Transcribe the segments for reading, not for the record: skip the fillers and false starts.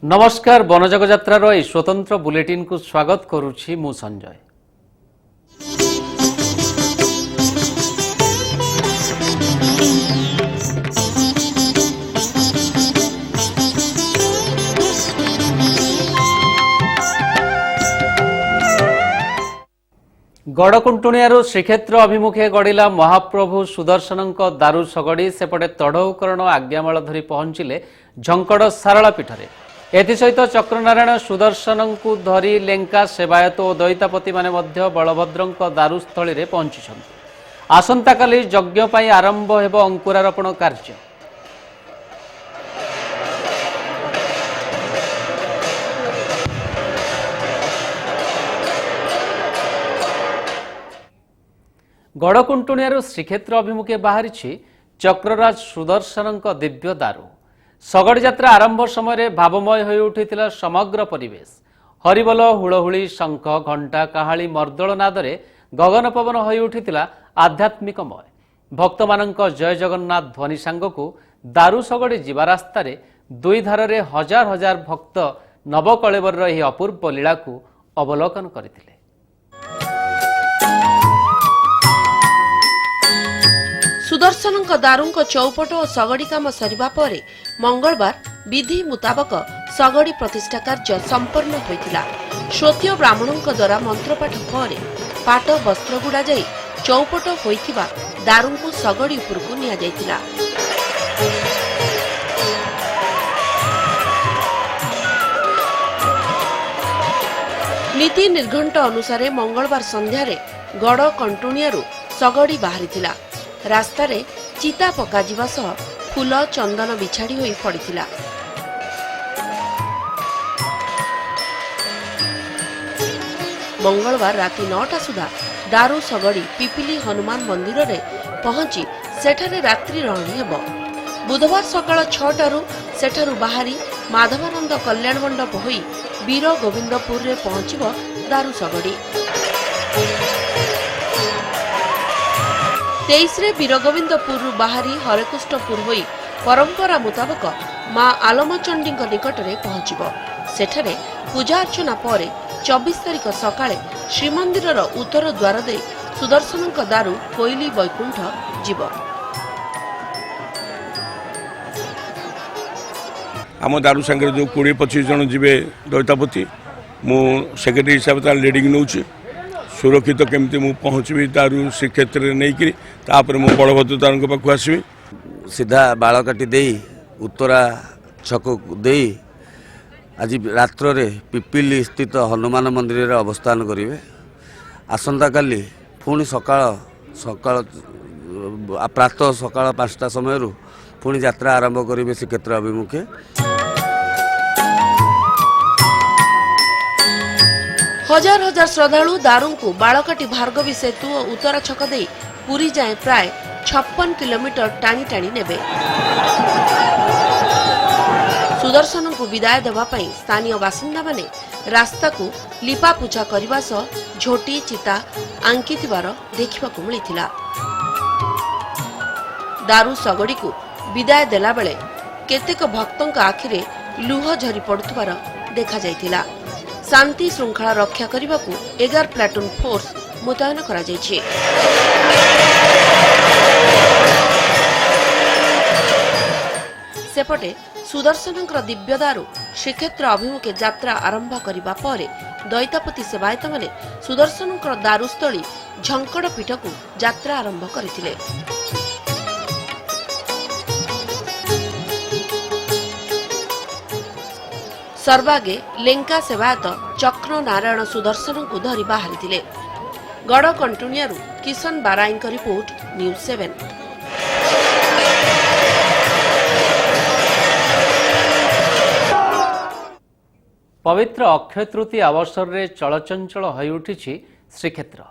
नमस्कार वनजग यात्रार ए स्वतंत्र बुलेटिन को स्वागत करुछि मु संजय। गड़कुंटुणियारू श्रीक्षेत्र अभिमुखे गड़िला महाप्रभु सुदर्शन दारू सगड़ी सेपटे तढ़ौकरण आज्ञामाल धरी पहुंचिले झंकड़ सारला पीठरे। एसहित चक्रनारायण सुदर्शन को धरी लेंका सेवायत और दैतापति माने मध्य बलभद्र दारूस्थली में पहुंची। आसंता काली यज्ञ पाई आरंभ हेब अंकुरारोपण कार्य। गड़कुंटुणियारू श्रीक्षेत्र अभिमुखे बाहरी चक्रराज सुदर्शन दिव्य दारू। सगड़ी यात्रा आरंभ समय भावमय हो उठिथिला समग्र परिवेश। हरिबोल हुलहुली शंख घंटा काहाली मर्दल नादरे गगन पवन हो उठिथिला आध्यात्मिकमय। भक्त मानक जय जगन्नाथ ध्वनि सांगकू दारू सगड़ी जीवा रास्तार दुई धारे हजार हजार भक्त नवकलेवर यह अपूर्व लीला को अवलोकन करथिले। सुदर्शन दारू चौपट और सगड़ी काम सरिबा परे मंगलवार विधि मुताबक सगड़ी प्रतिष्ठा कार्य संपन्न होइतिला। श्रोत्रिय ब्राह्मणों द्वारा मंत्रपाठ पर पाट वस्त्र गुड़ा जाई चौपट होइतिबा दारू को सगड़ी उपरकू निया जाइतिला। नीति निर्घंट अनुसार मंगलवार संध्यारे गड़ कंटुणियारू सगड़ी बाहरिथिला। रास्तारे चिता पका जिवा सह फूल चंदन बिछाड़ी होई पड़िथिला। मंगलवार राति 9टा सुधा दारू सगड़ी पिपिली हनुमान मंदिर रे पहुंची सेठारे रात्रि रहणी हेब। बुधवार सकाळ 6टारू सेठारू बाहरी माधवानंद कल्याण मंडप होई वीर गोविंदपुर रे पहुंचिब दारू सगड़ी। 23 रे वीरगोविंदपुर बाहरी हरेकृष्णपुर होई परंपरा मुताबक मां आलमचंडी निकट में पहुंचब। सेठारे पूजा अर्चना पर 24 तारिख सकाळे श्रीमंदिर उत्तर द्वार दे सुदर्शन दारू कोइली बैकुंठ जीव। आम दारू सांगे जो 20-25 जन जीवे दैतापति मु सेक्रेटरी हिसाब से लीडिंग नौची सुरक्षित केमती मु पहुँचबी दारू श्रीक्षेत्र में नहीं तापर मु बलभद्र दारू पाक आसबी सीधा बाल काटी दे उत्तरा छक दे आज रात्र रे पिपिली स्थित हनुमान मंदिर रे अवस्थान करेंगे। आसंता काली पुणी सकाळ प्रातः सकाळ 5टा समय पुणी यात्रा आरंभ करेंगे श्रीक्षेत्र अभिमुखे। हजार हजार श्रद्धालु दारू को बालकाटी भार्गवी सेतु और उत्तरा छक दे पुरी जाए प्राय 56 किलोमीटर टाणी टाणी नेबे। सुदर्शन को विदाय देवा पई स्थानीय बासिंदा माने रास्ता को लिपापुछा करबा सह झोटी चिता आंकिथिबार देखिबाकू मिलिथिला। दारू सगड़ी को विदाय देला बेले केतेक भक्तों आखिरे लुह झरी पड़ुथिबार देखा जाइथिला। शांति श्रृंखला रक्षा करने को 11 प्लाटून फोर्स मुतयन करा जायछि। सेपटे सुदर्शन दिव्य दारू श्रीक्षेत्र अभिमुखे यात्रा आरंभ करने पर दैतापति सेवायत माने सुदर्शन दारूस्थली झंकड़ पीठ को यात्रा आरंभ करथिले। सर्वागे लेंका सेवायत चक्र नारायण सुदर्शन को धरी बाहरी थिले। गड़ कंटुणियारू किशन बाराई रिपोर्ट न्यूज 7। पवित्र अक्षय तृतीया अवसर में चलचंचल हो उठी श्रीक्षेत्र।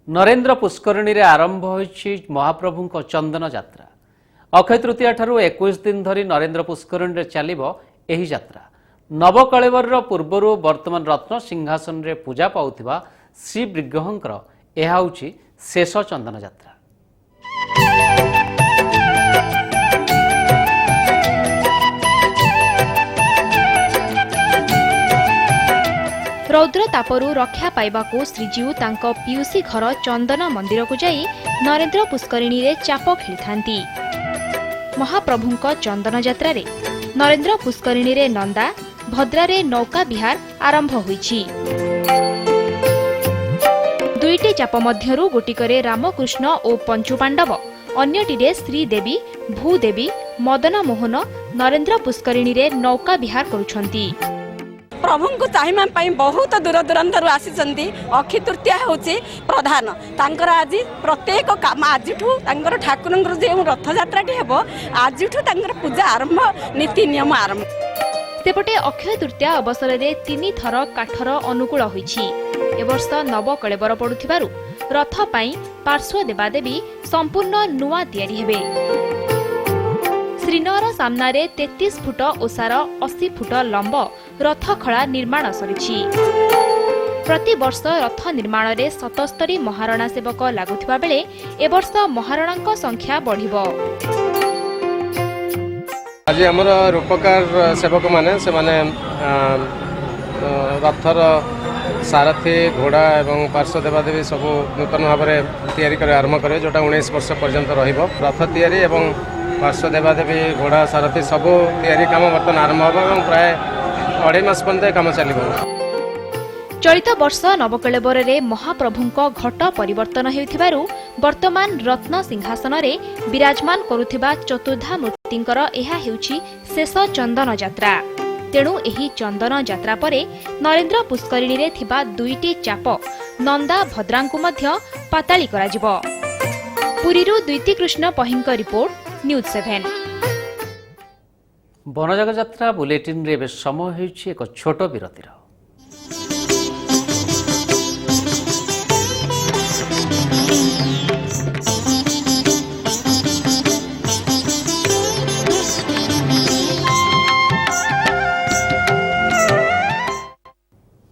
नरेंद्र पुष्करिणी रे आरंभ होइछि महाप्रभु चंदन यात्रा। अक्षय तृतीया ठारू 21 दिन धरी नरेंद्र पुष्करिणी रे चलिबो एही यात्रा। नवकलेवर पूर्वर वर्तमान रत्न सिंहासन रे पूजा पाउथिबा श्री विग्रहंकर यह होछि शेष चंदन यात्रा। रौद्र तापरू रक्षा पाइबाकू श्रीजीउ तांको पियुसी घर चंदन मंदिर को जाई नरेंद्र पुष्करिणी रे चाप खेलिथांती। महाप्रभुंको चंदन यात्रा रे नरेंद्र पुष्करिणी रे नंदा भद्रा रे नौका विहार आरंभ होईछि। दुईटी चाप मध्यरु गोटिकरे रामकृष्ण और पंचु पांडव अन्यटिरे श्रीदेवी भूदेवी मदन मोहन नरेंद्र पुष्करिणी रे नौका विहार करुछंती। प्रभु को चाहिमा बहुत दूर दूरांतर आसी अक्षय तृतीया हूँ प्रधान तांकर आज प्रत्येक काम आज ठाकुर जो रथ यात्रा हम आज पूजा आरंभ नीति नियम आरंभ। सेपटे अक्षय तृतीया अवसर में 3 थर काठर अनुकूल होईछि। ए वर्ष नव कलेबर पड़ुथिबारु रथ पाई पार्श्व देवादेवी संपूर्ण नुआ तैयारी हेबे। श्रीनगर सामनारे 33 फुट ओसार 80 फुट लंब रथ खड़ा निर्माण सरिछि। प्रति वर्ष रथ निर्माण रे 77 महारणा सेवक लागुथिबा बेले ए वर्ष महारणांक संख्या बढ़िबो। आज आमर रूपकार सेवक माने से माने रथर सारथी घोड़ा एवं पार्श्व देवादेवी सब नूतन भाव में तैयारी करे आरंभ करे जोटा 19 वर्ष पर्यंत रहिबो। रथ तैयारी एवं पार्श्व देवादेवी घोड़ा सारथी सब तैयारी काम बर्तमान आरंभ होबो एवं प्राय 2.5 मास पर्यंत काम चलिबो। चलित वर्ष नवकलेबर रे महाप्रभुंको घट परिवर्तन हेउथिबारु वर्तमान रत्न सिंहासन रे विराजमान करुथिबा चतुर्धा मूर्तिंकर एहा हेउछि शेष चंदन यात्रा। तेणु एही चंदन यात्रा परे नरेंद्र पुष्करिणी रे थिबा 2टी चाप नंदा भद्रांकु मध्य पाताली कराजिबो। पुरीरु द्विती कृष्ण पहिंक रिपोर्ट न्यूज 7। बनजाग यात्रा बुलेटिन रे समय हेउछि एक छोट विरतिर।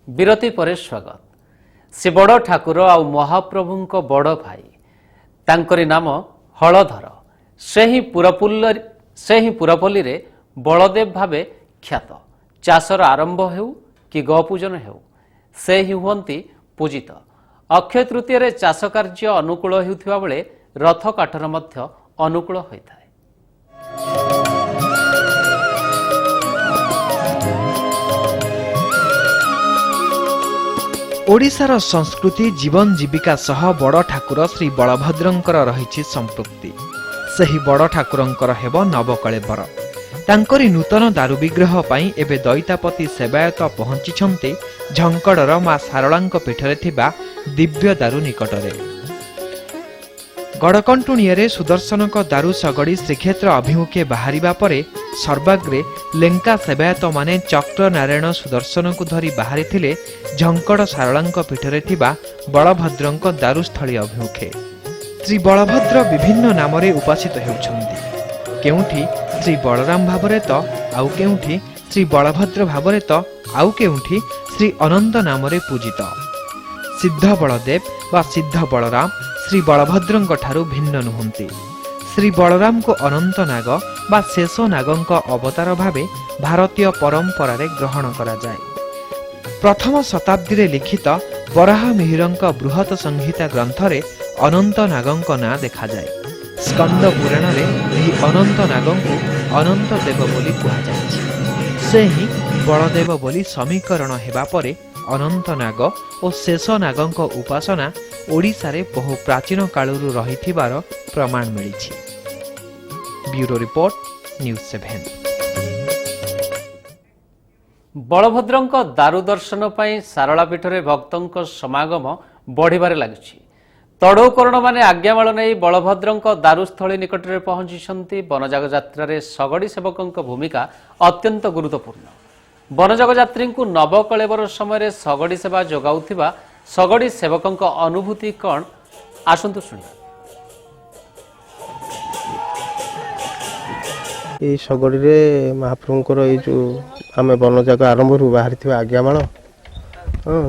विरति परे स्वागत। से बड़ ठाकुर आ महाप्रभुंको बड़ भाई तांकरी नाम हलधर। से ही पुरपल्ली रे बलदेव भावे ख्यात। चाषर आरंभ हेउ कि गपूजन हेउ से ही हुअंती पूजित। अक्षय तृतीय रे चाष कार्य अनुकूल हेउथिबा बेले रथ काठर मध्य अनुकूल होइଥାଏ। ओडिशार संस्कृति जीवन जीविका सह बड़ ठाकुर श्री बलभद्रंकर रहिछि संपृक्ति। सही बड़ ठाकुरंकर हेब नवकलेबर। तांकरी नूतन दारु विग्रह पाई एबे दैतापति सेवायत पहुंचिछन्ते झंकड़र मां सारଳାଙ୍କ पीठरे थिबा दिव्य दारु निकटरे। गड़कंटुणियारे सुदर्शनक दारु सगड़ी श्रीक्षेत्र अभिमुखे बाहरिबा परे सर्वाग्रे लेंका सेवायत माने चक्र नारायण सुदर्शन को धरी बाहरी थिले झंकड़ सारଳାଙ୍କ पीठरे थिबा बलभद्रंक दारुस्थली अभिमुखे। श्री बलभद्र विभिन्न नामरे उपासित हेउछन्ति। केउठी श्री बलराम भावरे तो आउ केउठी श्री बलभद्र भावरे तो आउ केउठी श्री अनंत नामरे पूजित। सिद्ध बलदेव वा सिद्ध बलराम श्री बलभद्रंक ठारू भिन्न नुहंती। श्री बलराम को अनंत नाग बा शेष नागंक अवतार भावे भारतीय परंपरा रे ग्रहण करा जाए। प्रथम शताब्दी रे लिखित वराह मिहिरंक बृहत संहिता ग्रंथ रे अनंत नागंक ना देखा जाए। स्कंद पुराण रे एही अनंत नागंकु अनंत देव बोली कुहा जायछि। से ही बलदेव बोली समीकरण हेबा परे अनंत नाग और शेष नागंक उपासना ओडिशा रे बहु प्राचीन कालरू रहिथिबार प्रमाण मिलिछि। Bureau report news 7। बलभद्रंक दारु दर्शन पाई सारଳା पीठरे भक्तंक समागम बढ़िबारे लागिछि। तड़ौकरण माने आज्ञामाल नहीं बलभद्रंक दारुस्थली निकटरे पहुंचिछन्ति। बनजाग यात्रा रे सगड़ी सेवकंक भूमिका अत्यंत गुरुत्वपूर्ण। बनजाग यात्री को नवकलेबर समय सगड़ी सेवा जोगाउथिबा सगड़ी सेवकंक अनुभूति कौन आसंतु सुनिया। ये सगड़ी रे महाप्रभुंकर ये जो आम बनजाग आरंभ रू बाहरी थिबा आज्ञामाल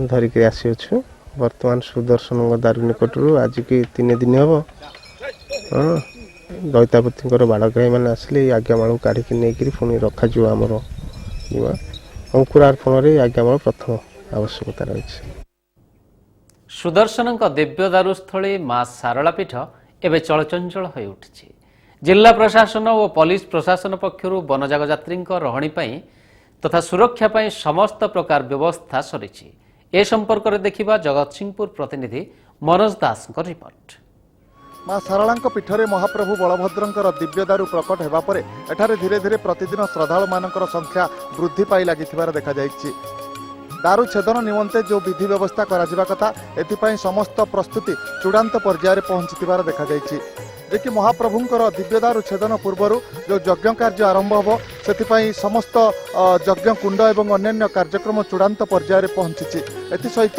धरिक आसी अच्छु। वर्तमान सुदर्शन दारु निकटरू आज की 3 दिन हम दैतापति बाड़क भाई मैंने आसिले आज्ञामाल काढ़ी नहीं पुणी रखा आमर अंकुरार्पण आज्ञामाल प्रथम ଆବଶ୍ୟକତା ରହିଛି। ସୁଦର୍ଶନଙ୍କ ଦିବ୍ୟ ଦାରୁସ୍ଥଳୀ ମା ସାରଳା ପୀଠ ଏବେ ଚଳଚଞ୍ଚଳ ହୋଇ ଉଠିଛି। ଜିଲ୍ଲା ପ୍ରଶାସନ ଓ ପୋଲିସ ପ୍ରଶାସନ ପକ୍ଷରୁ ବନଜାଗ ଯାତ୍ରୀଙ୍କ ରହଣି ପାଇଁ ତଥା ସୁରକ୍ଷା ପାଇଁ ସମସ୍ତ ପ୍ରକାର ବ୍ୟବସ୍ଥା ସରିଛି। ଏ ସମ୍ପର୍କରେ ଦେଖିବା ଜଗତସିଂହପୁର ପ୍ରତିନିଧି ମନୋଜ ଦାସଙ୍କ ରିପୋର୍ଟ। ମା ଶାରଳାଙ୍କ ପୀଠରେ ମହାପ୍ରଭୁ ବଳଭଦ୍ରଙ୍କର ଦିବ୍ୟଦାରୁ ପ୍ରକଟ ହେବା ପରେ ଏଠାରେ ଧୀରେ ଧୀରେ ପ୍ରତିଦିନ ଶ୍ରଦ୍ଧାଳୁମାନଙ୍କର ସଂଖ୍ୟା ବୃଦ୍ଧି ପାଇ ଲାଗିଥିବାର ଦେଖାଯାଇଛି। ଦାରୁ ଛେଦନ ନିମନ୍ତେ ଯେଉଁ ବିଧି ବ୍ୟବସ୍ଥା କରାଯିବା କଥା ଏଥିପାଇଁ ସମସ୍ତ ପ୍ରସ୍ତୁତି ଚୂଡ଼ାନ୍ତ ପର୍ଯ୍ୟାୟରେ ପହଞ୍ଚିଥିବାର ଦେଖାଯାଇଛି। ଯେ କି ମହାପ୍ରଭୁଙ୍କର ଦିବ୍ୟଦାରୁ ଛେଦନ ପୂର୍ବରୁ ଯେଉଁ ଯଜ୍ଞ କାର୍ଯ୍ୟ ଆରମ୍ଭ ହେବ ସେଥିପାଇଁ ସମସ୍ତ ଯଜ୍ଞ କୁଣ୍ଡ ଏବଂ ଅନ୍ୟାନ୍ୟ କାର୍ଯ୍ୟକ୍ରମ ଚୂଡ଼ାନ୍ତ ପର୍ଯ୍ୟାୟରେ ପହଞ୍ଚିଛି। ଏଥିସହିତ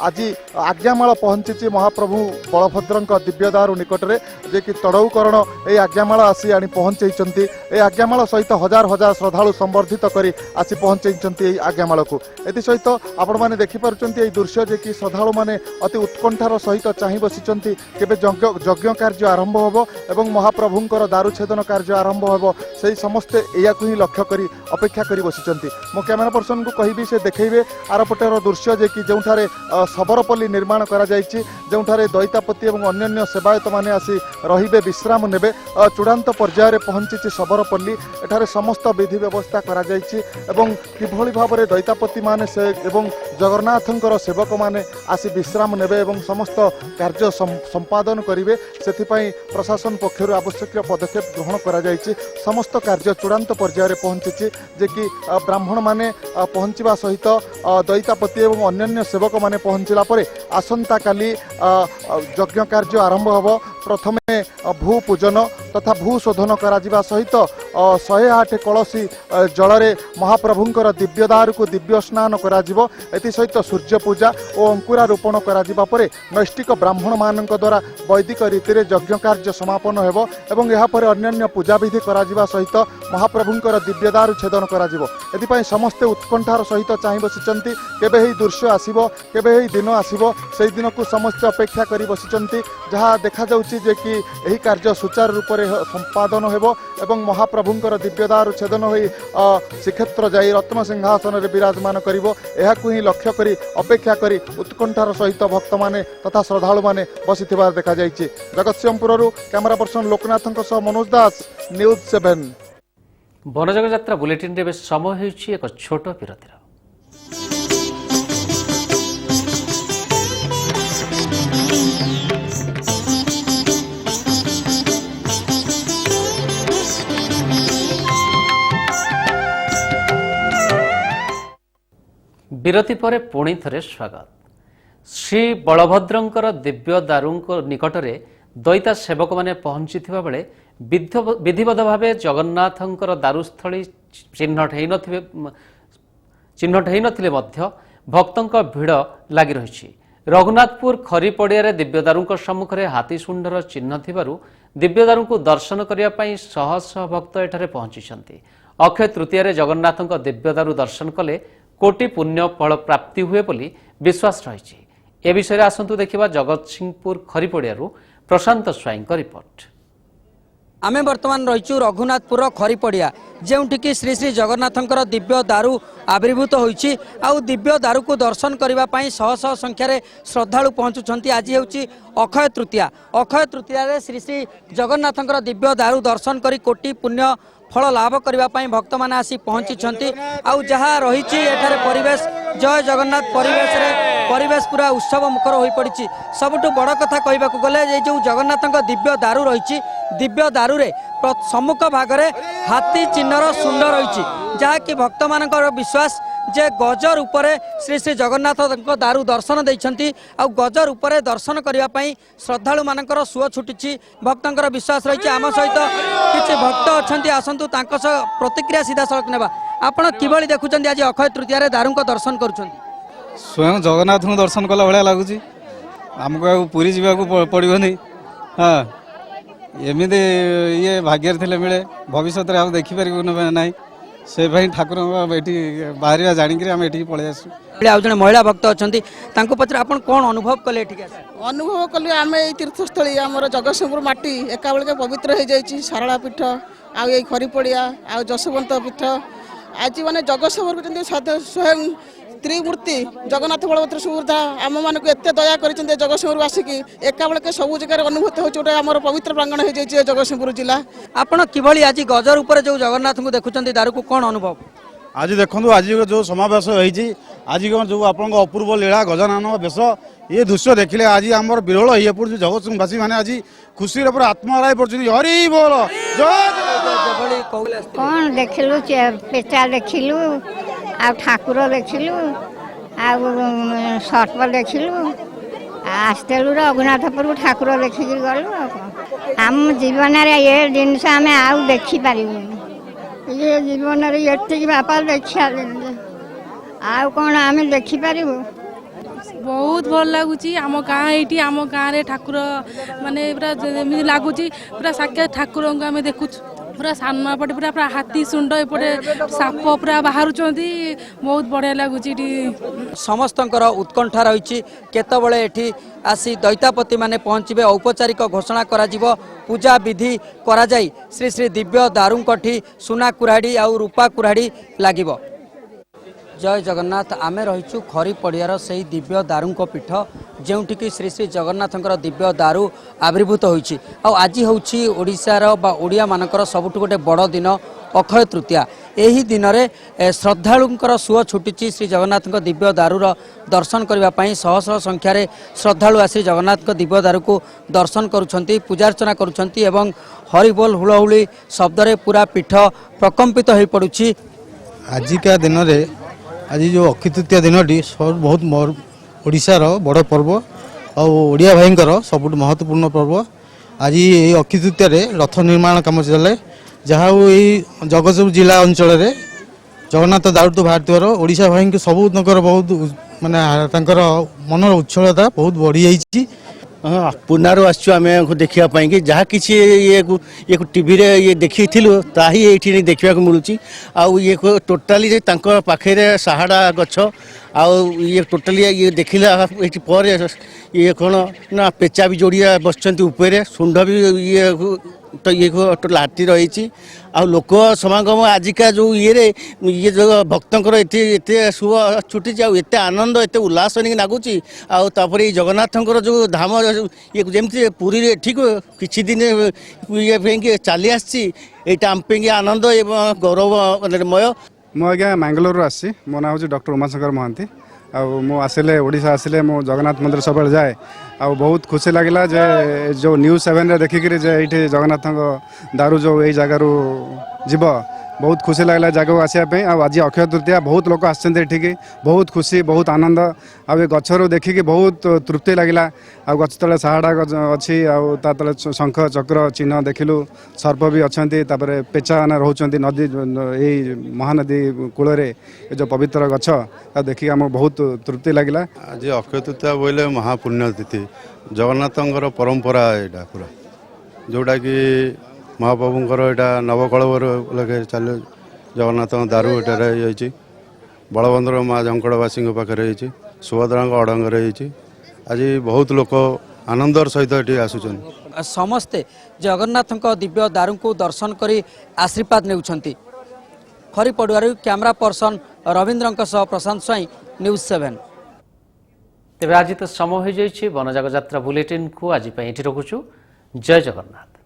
ଆଜି ଆଜ୍ଞାମାଳ ପହଞ୍ଚିଛି ମହାପ୍ରଭୁ ବଳଭଦ୍ରଙ୍କ ଦିବ୍ୟଦାରୁ ନିକଟରେ, ଯେ କି ତଡ଼ଉକରଣ ଏହି ଆଜ୍ଞାମାଳ ଆସି ଆଣି ପହଞ୍ଚାଇଛନ୍ତି। ଏହି ଆଜ୍ଞାମାଳ ସହିତ ହଜାର ହଜାର ଶ୍ରଦ୍ଧାଳୁ ସମ୍ବର୍ଦ୍ଧିତ କରି ଆସି ପହଞ୍ଚାଇଛନ୍ତି ଏହି ଆଜ୍ଞାମାଳକୁ। ଏଥିସହିତ ଆପଣମାନେ ଦେଖିପାରୁଛନ୍ତି ଏହି ଦୃଶ୍ୟ, ଯେ କି ଶ୍ରଦ୍ଧାଳୁମାନେ ଅତି ଉତ୍କଣ୍ଠାର ସହିତ ଚାହିଁ ବସିଛନ୍ତି କେବେ ଯଜ୍ଞ କାର୍ଯ୍ୟ ଆରମ୍ଭ ହେବ ଏବଂ ମହାପ୍ରଭୁଙ୍କର ଦାରୁଛେଦନ କାର୍ଯ୍ୟ ଆରମ୍ଭ ହେବ। ସେହି ସମସ୍ତେ ଏହାକୁ ହିଁ ଲକ୍ଷ୍ୟ କରି ଅପେକ୍ଷା କରି ବସିଛନ୍ତି। ମୁଁ କ୍ୟାମେରା ପର୍ସନକୁ କହିବି ସେ ଦେଖେଇବେ ଆରପଟର ଦୃଶ୍ୟ, ଯେ କି ଯେଉଁଠାରେ ଶବରପଲ୍ଲୀ ନିର୍ମାଣ କରାଯାଇଛି, ଯେଉଁଠାରେ ଦଇତାପତି ଏବଂ ଅନ୍ୟାନ୍ୟ ସେବାୟତମାନେ ଆସି ରହିବେ, ବିଶ୍ରାମ ନେବେ। ଚୂଡ଼ାନ୍ତ ପର୍ଯ୍ୟାୟରେ ପହଞ୍ଚିଛି ଶବରପଲ୍ଲୀ। ଏଠାରେ ସମସ୍ତ ବିଧି ବ୍ୟବସ୍ଥା କରାଯାଇଛି ଏବଂ କିଭଳି ଭାବରେ ଦଇତାପତିମାନେ ଏବଂ ଜଗନ୍ନାଥଙ୍କର ସେବକମାନେ ଆସି ବିଶ୍ରାମ ନେବେ ଏବଂ ସମସ୍ତ କାର୍ଯ୍ୟ ସମ୍ପାଦନ କରିବେ, ସେଥିପାଇଁ ପ୍ରଶାସନ ପକ୍ଷରୁ ଆବଶ୍ୟକୀୟ ପଦକ୍ଷେପ ଗ୍ରହଣ କରାଯାଇଛି। ସମସ୍ତ କାର୍ଯ୍ୟ ଚୂଡ଼ାନ୍ତ ପର୍ଯ୍ୟାୟରେ ପହଞ୍ଚିଛି, ଯେ କି ବ୍ରାହ୍ମଣମାନେ ପହଞ୍ଚିବା ସହିତ ଦଇତାପତି ଏବଂ ଅନ୍ୟାନ୍ୟ ସେବକମାନେ ପହଞ୍ଚିଲା ପରେ ଆସନ୍ତାକାଲି ଯଜ୍ଞ କାର୍ଯ୍ୟ ଆରମ୍ଭ ହେବ। ପ୍ରଥମେ ଭୂ ପୂଜନ ତଥା ଭୂ ଶୋଧନ କରାଯିବା ସହିତ 108 କଳସୀ ଜଳରେ ମହାପ୍ରଭୁଙ୍କର ଦିବ୍ୟଦାରୁକୁ ଦିବ୍ୟ ସ୍ନାନ କରାଯିବ। ଏଥିସହିତ ସୂର୍ଯ୍ୟ ପୂଜା ଓ ଅଙ୍କୁରାରୋପଣ କରାଯିବା ପରେ ନୈଷ୍ଠିକ ବ୍ରାହ୍ମଣମାନଙ୍କ ଦ୍ୱାରା ବୈଦିକ ରୀତିରେ ଯଜ୍ଞ କାର୍ଯ୍ୟ ସମାପନ ହେବ ଏବଂ ଏହାପରେ ଅନ୍ୟାନ୍ୟ ପୂଜାବିଧି କରାଯିବା ସହିତ ମହାପ୍ରଭୁଙ୍କର ଦିବ୍ୟଦାରୁ ଛେଦନ କରାଯିବ। ଏଥିପାଇଁ ସମସ୍ତେ ଉତ୍କଣ୍ଠାର ସହିତ ଚାହିଁ ବସିଛନ୍ତି କେବେ ଏହି ଦୃଶ୍ୟ ଆସିବ, କେବେ ଏହି ଦିନ ଆସିବ। ସେହି ଦିନକୁ ସମସ୍ତେ ଅପେକ୍ଷା କରି ବସିଛନ୍ତି। ଯାହା ଦେଖାଯାଉଛି ଯେ କି ଏହି କାର୍ଯ୍ୟ ସୁଚାରୁ ରୂପରେ ସମ୍ପାଦନ ହେବ ଏବଂ ମହାପ୍ରଭୁଙ୍କର ଦିବ୍ୟଦାରୁ ଛେଦନ ହୋଇ ଶ୍ରୀକ୍ଷେତ୍ର ଯାଇ ରତ୍ନସିଂହାସନରେ ବିରାଜମାନ କରିବ। ଏହାକୁ ହିଁ ଲକ୍ଷ୍ୟ କରି ଅପେକ୍ଷା କରି ଉତ୍କଣ୍ଠାର ସହିତ ଭକ୍ତମାନେ ତଥା ଶ୍ରଦ୍ଧାଳୁମାନେ ବସିଥିବାର ଦେଖାଯାଇଛି। ଜଗତସିଂହପୁରରୁ କ୍ୟାମେରା ପର୍ସନ ଲୋକନାଥଙ୍କ ସହ ମନୋଜ ଦାସ, ନ୍ୟୁଜ୍ 7। ବନଜାଗ ଯାତ୍ରା ବୁଲେଟିନ୍ରେ ଏବେ ସମୟ ହେଉଛି ଏକ ଛୋଟ ବିରତିର। ବିରତି ପରେ ପୁଣି ଥରେ ସ୍ୱାଗତ। ଶ୍ରୀ ବଳଭଦ୍ରଙ୍କର ଦିବ୍ୟ ଦାରୁଙ୍କ ନିକଟରେ ଦଇତା ସେବକମାନେ ପହଞ୍ଚିଥିବା ବେଳେ ବିଧିବଦ୍ଧ ଭାବେ ଜଗନ୍ନାଥଙ୍କର ଦାରୁସ୍ଥଳୀ ଚିହ୍ନଟ ହୋଇନଥିଲେ ମଧ୍ୟ ଭକ୍ତଙ୍କ ଭିଡ଼ ଲାଗି ରହିଛି। ରଘୁନାଥପୁର ଖରିପଡ଼ିଆରେ ଦିବ୍ୟଦାରୁଙ୍କ ସମ୍ମୁଖରେ ହାତୀଶୁଣ୍ଢର ଚିହ୍ନ ଥିବାରୁ ଦିବ୍ୟଦାରୁଙ୍କୁ ଦର୍ଶନ କରିବା ପାଇଁ ଶହ ଶହ ଭକ୍ତ ଏଠାରେ ପହଞ୍ଚିଛନ୍ତି। ଅକ୍ଷୟ ତୃତୀୟାରେ ଜଗନ୍ନାଥଙ୍କ ଦିବ୍ୟଦାରୁ ଦର୍ଶନ କଲେ କୋଟି ପୁଣ୍ୟ ଫଳ ପ୍ରାପ୍ତି ହୁଏ ବୋଲି ବିଶ୍ୱାସ ରହିଛି। ଏ ବିଷୟରେ ଆସନ୍ତୁ ଦେଖିବା ଜଗତସିଂହପୁର ଖରିପଡ଼ିଆରୁ ପ୍ରଶାନ୍ତ ସ୍ୱାଇଁଙ୍କ ରିପୋର୍ଟ। आमे वर्तमान रहीचु रघुनाथपुर खरीपड़िया जोठिकी श्री श्री जगन्नाथंकर दिव्य दारू आविर्भूत होइछि। आउ दिव्य दारू को दर्शन करने शह शह संख्यार श्रद्धालु पहुँचुंट। आज हूँ अक्षय तृतीया। अक्षय तृतीया श्री श्री जगन्नाथंकर दिव्य दारू दर्शन करी कोटि पुण्य फल लाभ करने भक्त मैंने आसी पहुँची। आउ जहाँ रही परिवेश जय जगन्नाथ परिवेश पूरा उत्सव मुखर हो पड़ी। सबुठ बड़ कथा कहवाक गले जो जगन्नाथ दिव्य दारू रही दिव्य दारू रे सम्मुख भागरे हाथी चिन्हर सुंड रही जहाँकि भक्त मान विश्वास जे गज रूपरे श्री श्री जगन्नाथ दारू दर्शन देइछंती। आ गज रूपरे दर्शन करने श्रद्धालु मानकर सुଅ छुटी भक्तर विश्वास रही। आम सहित किसी भक्त अच्छा आसतु प्रतिक्रिया सीधा सड़क नेबा। आपण किभली देखुचंती आज अक्षय तृतीया दारू दर्शन करुछंती? स्वयं जगन्नाथ दर्शन कला भाया लगुच। आमको पुरी जावाक पड़ोनी। हाँ एमती ये भाग्य थे मिले भविष्य में आम देखिपर ना से ठाकुर ये बाहर जाणिक आम ये पलि आसू। आज जन महिला भक्त अच्छा पचर आप कौन अनुभव कले? अनुभव कलु आम ये तीर्थस्थली आम जगतसिंहपुर माटी एका बेलके पवित्र हो जाए। सारला पीठ आ खरीपड़िया आ जशवंत पीठ आज माने जगतसभर स्वयं त्रिमूर्ति जगन्नाथ बलभद्र सुभद्रा आम मानक एत दया कर जगतसिंहपुर आसिकी एका बेलके सब जगह अनुभूत होता आम पवित्र प्रांगण हो जाए जगतसिंहपुर जिला। आपण किभली आज गजर ऊपर जो जगन्नाथ को देखुचंती दारू को कौन अनुभव? आज देखो आज जो समावेश होती आज जो आप अपूर्व लीला गजानन बेश ये दृश्य देखिले आज आम विरल हो पड़े जगतसिंहवासी मैंने आज खुशी पूरा आत्महराई पड़े हरि बोल कौन देखिलु पेचा देखिलु आ ठाकुर देखिलु आ सर्प देखिलु आसतेलु रघुनाथपुर ठाकुर देखिक गलु आम जीवन ये जिनस आम आउ देखी पारिबुनी ये जीवन ये बापा देखा आउ कौन आम देखिपारू। बहुत भल लगुच आम गाँ ये आम गाँव में ठाकुर माने पूरा जमी लगुच पूरा साक्षात ठाकुर को आम देखु पूरा सामना पटे पूरा पूरा हाथी सुंड एपटे साप पूरा बाहर बहुत बढ़िया लगुच। समस्तंकर उत्कंठा रही केतबले एठी आसी दैतापति माने पहुँचे औपचारिक घोषणा करा जीवो पूजा विधि करा जाई श्री श्री दिव्य दारुंकठी सुना कुराड़ी आउ रूपा कुराड़ी लागिबो। जय जगन्नाथ आमे रहीचु खरी पड़ियार से दिव्य दारुंक पीठ जेउठिकी श्री श्री जगन्नाथंकर दिव्य दारू आविर्भूत होईछि। आज होउछि ओडिशार बा ओडिया मानकर सबुठ गोटे बड़ दिन अक्षय तृतीया। एही दिन में श्रद्धालुंकर सुओ छुटिछि श्री जगन्नाथंक दिव्य दारूर दर्शन करने पाई शह शह संख्यार श्रद्धालु आसी जगन्नाथ दिव्य दारू को दर्शन करुछंती पूजार्चना करुछंती एवं हरिबोल हुलहुली शब्दरे पूरा पीठ प्रकम्पित हो पड़ुछि। आजिका दिन में आज जो अक्षय तृतीया दिन बहुत ओडिशार बड़ पर्व और ओडिया भाईंकर सबुठ महत्वपूर्ण पर्व। आज ये अक्षय तृतीया रथ निर्माण काम चले जहाँ जगतसिंहपुर जिला अंचल जगन्नाथ दारू बाहर ओडिशा भाई सबू बहुत माने मनर उच्छलता बहुत बढ़ी जाइए। हाँ पुनरु आम देखापी कि जहाँ कि ये टीवी रे ये देखी ताही ये देखा मिलूँ आउ ये टोटाली पाखे साहाड़ा गछ आउ ये टोटाली ये देखला ये ये कौन ना पेचा भी जोड़िया बसचंती ऊपर सुंड भी ये तो ये हाथी रही आ लोक समागम आजिका जो ये जो भक्तर एत शुभ छुटी एत आनंद एत उल्लास लगुच आपर जगन्नाथंकर जो धाम ये जमी पुरी ठीक किसी दिन ये चली आम आनंद एवं गौरवमय। मुझे मैंगलोर आसी मो ना हूँ डॉक्टर उमाशंकर महांती आसिले ओडिशा आसिले मो जगन्नाथ मंदिर सब जाए आ बहुत खुशी लगिला जे जो न्यूज़ 7 रे देखिक ये जगन्नाथ दारू जो यही जगार जीव बहुत खुशी लगला जगह आसापी आज अक्षय तृतीया बहुत लोग आठिक बहुत खुशी बहुत आनंद आ गचर देखिक बहुत तृप्ति लगिला आ गच तले साहाड़ा अच्छी आले शंख चक्र चिन्ह देखिलु सर्प भी अच्छा पेचा रोचंती नदी यही महानदी कूल जो पवित्र गछ देखिक आम बहुत तृप्ति लगिला। आज अक्षय तृतीया बोले महापुण्य तिथि जगन्नाथंकर परंपरा यहाँ पूरा जोटा कि महाप्रभुंर यहाँ नवकलवर लगे चलो जगन्नाथ दारू ये बलभद्र माँ झंकड़वासी पाखे सुभद्रा अड़ंगर आज बहुत लोक आनंदर सहित ये आसुचन समस्ते जगन्नाथ दिव्य दारू को दर्शन कर आशीर्वाद नेउछंती। खरी पड़ुआरू कैमरा पर्सन रवींद्र प्रशांत स्वाई न्यूज़ 7। तेज आज तो समय हो जाए वनजाग यात्रा बुलेटिन को आज ये रखुचु। जय जगन्नाथ।